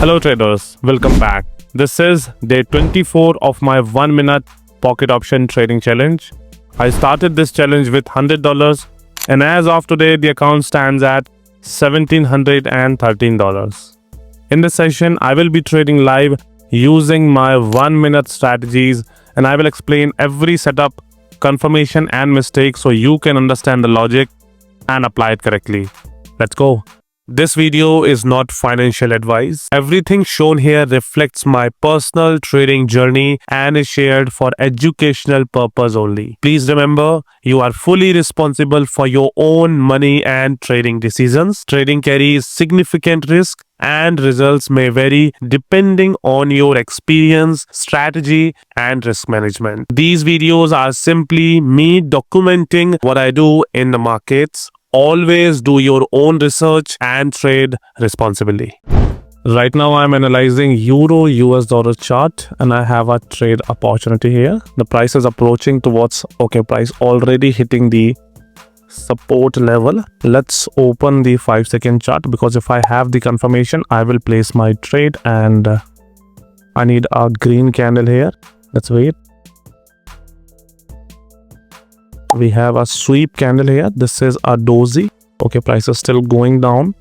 Hello traders, welcome back. This is day 24 of my 1 minute pocket option trading challenge. I started this challenge with $100 and as of today the account stands at $1,713. In this session I will be trading live using my 1 minute strategies and I will explain every setup, confirmation and mistake so you can understand the logic and apply it correctly. Let's go. This video is not financial advice. Everything shown here reflects my personal trading journey and is shared for educational purpose only. Please remember, you are fully responsible for your own money and trading decisions. Trading carries significant risk and results may vary depending on your experience, strategy, and risk management. These videos are simply me documenting what I do in the markets. Always do your own research and trade responsibly. Right now I'm analyzing Euro US dollar chart and I have a trade opportunity here. The price is approaching towards price already hitting the support level. Let's open the 5-second chart because if I have the confirmation I will place my trade and I need a green candle here. Let's wait. We have a sweep candle here. This is a dozy. Price is still going down.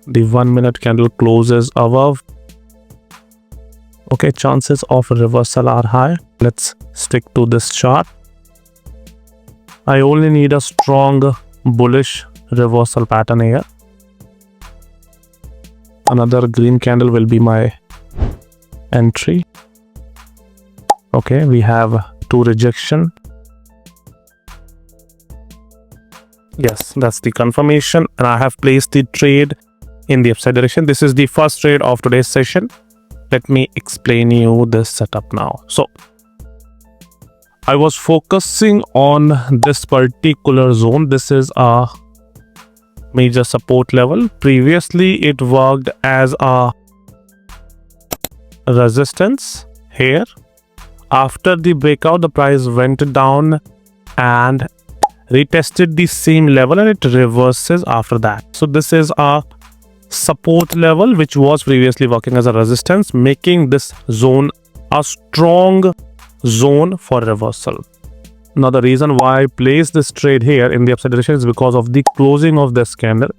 The 1 minute candle closes above. Chances of reversal are high. Let's stick to this chart. I only need a strong bullish reversal pattern here. Another green candle will be my entry. We have two rejection. Yes, that's the confirmation and I have placed the trade in the upside direction. This is the first trade of today's session. Let me explain you this setup now. So I was focusing on this particular zone. This is a major support level. Previously it worked as a resistance here. After the breakout the price went down and retested the same level and it reverses after that. So this is a support level which was previously working as a resistance, making this zone a strong zone for reversal. Now the reason why I placed this trade here in the upside direction is because of the closing of this candle.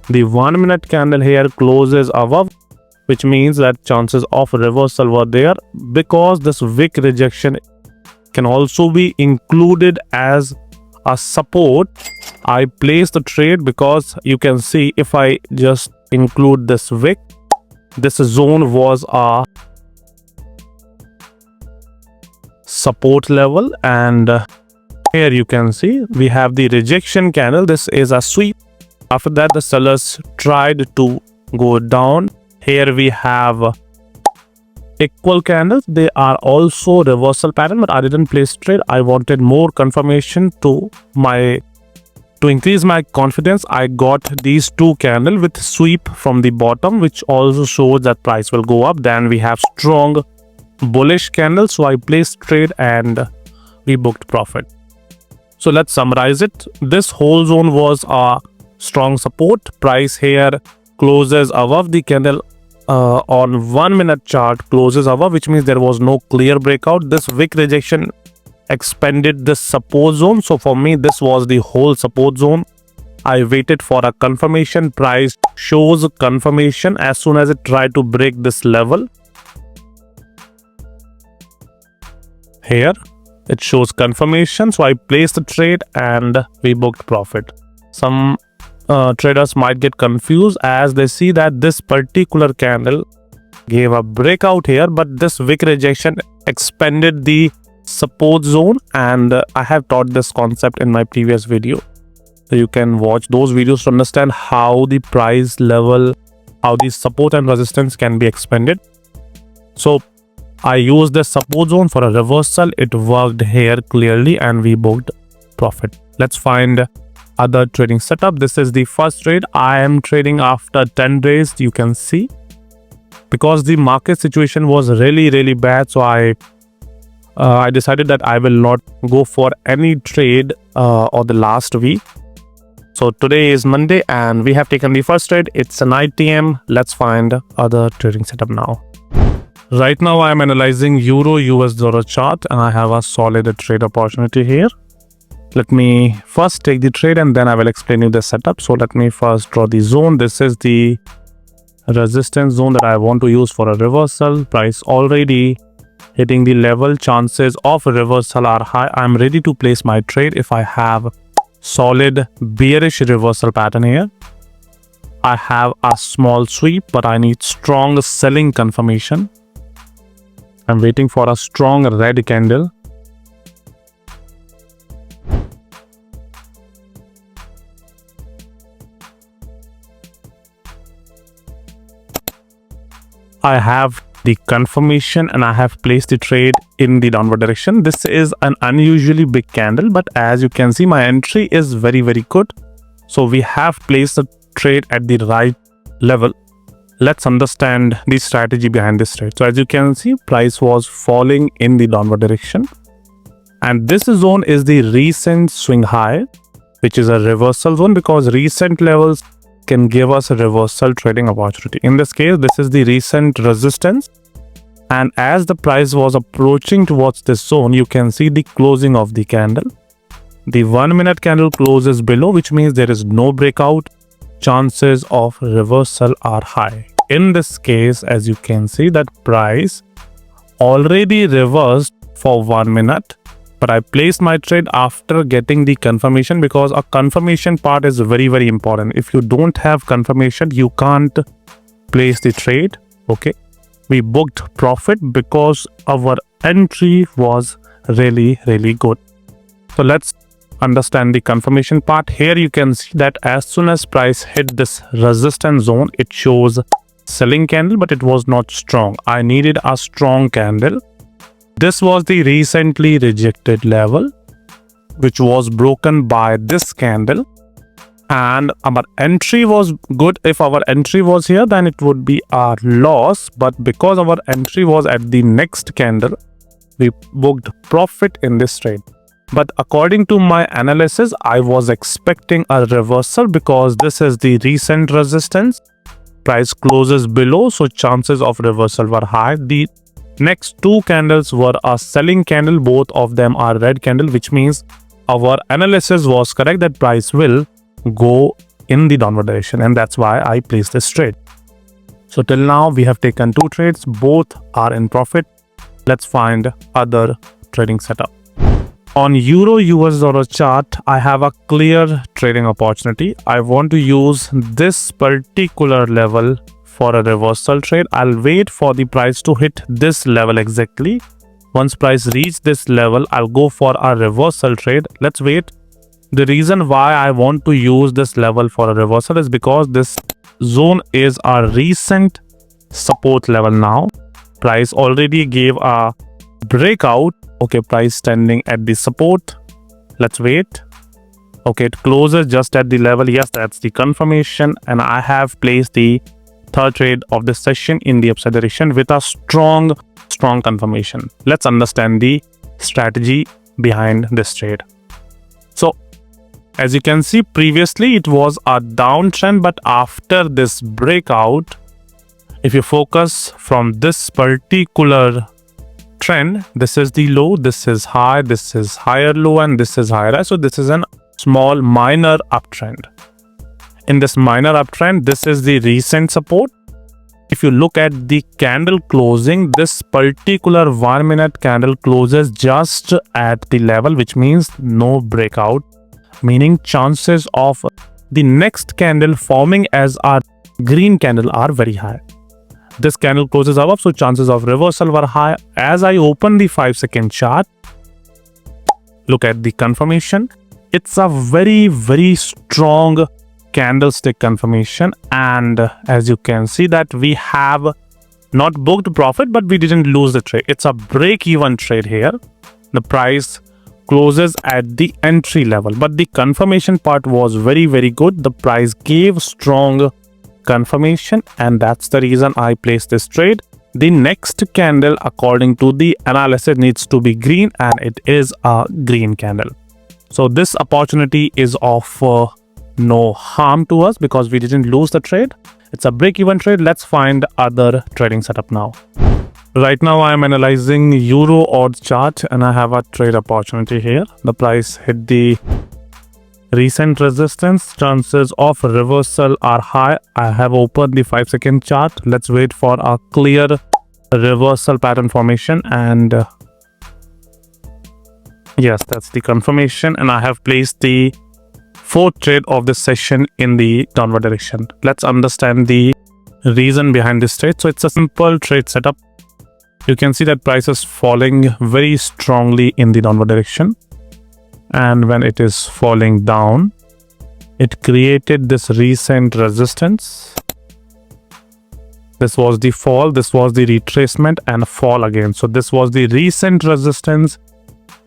The 1 minute candle here closes above, which means that chances of reversal were there. Because this wick rejection can also be included as a support, I placed the trade because you can see if I just include this wick, this zone was a support level and here you can see we have the rejection candle. This is a sweep. After that the sellers tried to go down. Here we have equal candles. They are also reversal pattern, but I didn't place trade. I wanted more confirmation to increase my confidence. I got these two candles with sweep from the bottom, which also shows that price will go up. Then we have strong bullish candles, so I placed trade and we booked profit. So let's summarize it. This whole zone was a strong support. Price here closes above the candle. On 1 minute chart closes above, which means there was no clear breakout. This wick rejection expanded this support zone. So for me, this was the whole support zone. I waited for a confirmation. Price shows confirmation as soon as it tried to break this level. Here, it shows confirmation. So I placed the trade and we booked profit. Some traders might get confused as they see that this particular candle gave a breakout here, but this wick rejection expanded the support zone and I have taught this concept in my previous video. So you can watch those videos to understand how the price level, how the support and resistance can be expanded. So I used the support zone for a reversal. It worked here clearly and we booked profit. Let's find other trading setup. This is the first trade. I am trading after 10 days. You can see because the market situation was really bad, so I decided that I will not go for any trade on the last week. So today is Monday and we have taken the first trade. It's an 9 p.m. Let's find other trading setup now. Right now I am analyzing Euro US dollar chart and I have a solid trade opportunity here. Let me first take the trade and then I will explain you the setup. So let me first draw the zone. This is the resistance zone that I want to use for a reversal. Price already hitting the level. Chances of a reversal are high. I'm ready to place my trade if I have solid bearish reversal pattern here. I have a small sweep, but I need strong selling confirmation. I'm waiting for a strong red candle. I have the confirmation and I have placed the trade in the downward direction. This is an unusually big candle, but as you can see, my entry is very good. So we have placed the trade at the right level. Let's understand the strategy behind this trade. So as you can see, price was falling in the downward direction. And this zone is the recent swing high, which is a reversal zone because recent levels can give us a reversal trading opportunity. In this case, this is the recent resistance. And as the price was approaching towards this zone, you can see the closing of the candle. The 1 minute candle closes below, which means there is no breakout. Chances of reversal are high. In this case, as you can see, that price already reversed for 1 minute. But I placed my trade after getting the confirmation because a confirmation part is very important. If you don't have confirmation, you can't place the trade. Okay. We booked profit because our entry was really good. So let's understand the confirmation part. Here you can see that as soon as price hit this resistance zone, it shows selling candle, but it was not strong. I needed a strong candle. This was the recently rejected level, which was broken by this candle. And our entry was good. If our entry was here, then it would be a loss. But because our entry was at the next candle, we booked profit in this trade. But according to my analysis, I was expecting a reversal because this is the recent resistance. Price closes below, so chances of reversal were high. The next two candles were a selling candle. Both of them are red candle, which means our analysis was correct that price will go in the downward direction, and that's why I placed this trade. So till now we have taken two trades, both are in profit. Let's find other trading setup. On Euro US dollar chart, I have a clear trading opportunity. I want to use this particular level for a reversal trade. I'll wait for the price to hit this level exactly. Once price reach this level, I'll go for a reversal trade. Let's wait. The reason why I want to use this level for a reversal is because this zone is a recent support level now. Price already gave a breakout. Okay, price standing at the support. Let's wait. Okay, it closes just at the level. Yes, that's the confirmation. And I have placed the third trade of this session in the upside direction with a strong confirmation. Let's understand the strategy behind this trade. So as you can see, previously it was a downtrend, but after this breakout, if you focus from this particular trend, this is the low, this is high, this is higher low, and this is higher high. So this is a small minor uptrend. In this minor uptrend, this is the recent support. If you look at the candle closing, this particular 1 minute candle closes just at the level, which means no breakout, meaning chances of the next candle forming as a green candle are very high. This candle closes up, so chances of reversal were high. As I open the 5-second chart, look at the confirmation. It's a very strong candlestick confirmation, and as you can see that we have not booked profit, but we didn't lose the trade. It's a break-even trade here. The price closes at the entry level, but the confirmation part was very good. The price gave strong confirmation, and that's the reason I placed this trade. The next candle, according to the analysis, needs to be green, and it is a green candle. So this opportunity is of no harm to us because we didn't lose the trade. It's a break-even trade. Let's find other trading setup now. Right now I am analyzing Euro odds chart and I have a trade opportunity here. The price hit the recent resistance. Chances of reversal are high. I have opened the 5-second chart. Let's wait for a clear reversal pattern formation, and yes, that's the confirmation, and I have placed the fourth trade of this session in the downward direction. Let's understand the reason behind this trade. So it's a simple trade setup. You can see that price is falling very strongly in the downward direction, and when it is falling down, it created this recent resistance. This was the fall, this was the retracement, and fall again. So this was the recent resistance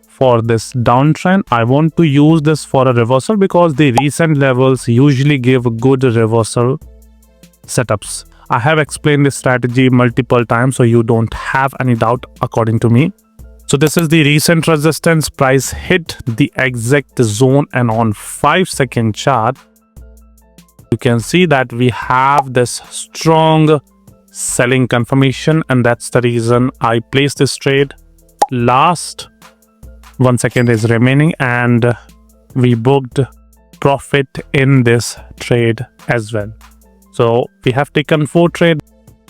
for this downtrend. I want to use this for a reversal because the recent levels usually give good reversal setups. I have explained this strategy multiple times, so you don't have any doubt according to me. So this is the recent resistance. Price hit the exact zone, and on 5-second chart, you can see that we have this strong selling confirmation, and that's the reason I placed this trade. Last 1 second is remaining, and we booked profit in this trade as well. So we have taken 4 trades.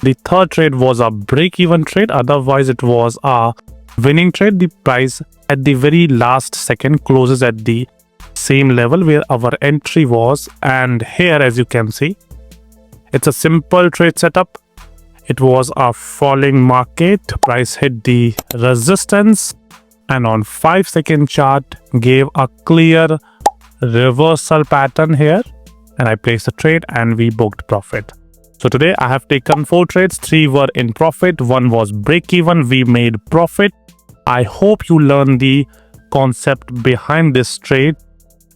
The third trade was a break-even trade, otherwise it was a winning trade. The price at the very last second closes at the same level where our entry was, and here, as you can see, it's a simple trade setup. It was a falling market. Price hit the resistance, and on 5-second chart gave a clear reversal pattern here, and I placed a trade and we booked profit. So today I have taken 4 trades. 3 were in profit, 1 was break even. We made profit. I hope you learn the concept behind this trade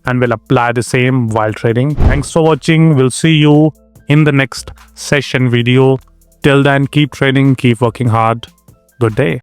and will apply the same while trading. Thanks for watching. We'll see you in the next session video. Till then, keep trading, keep working hard. Good day.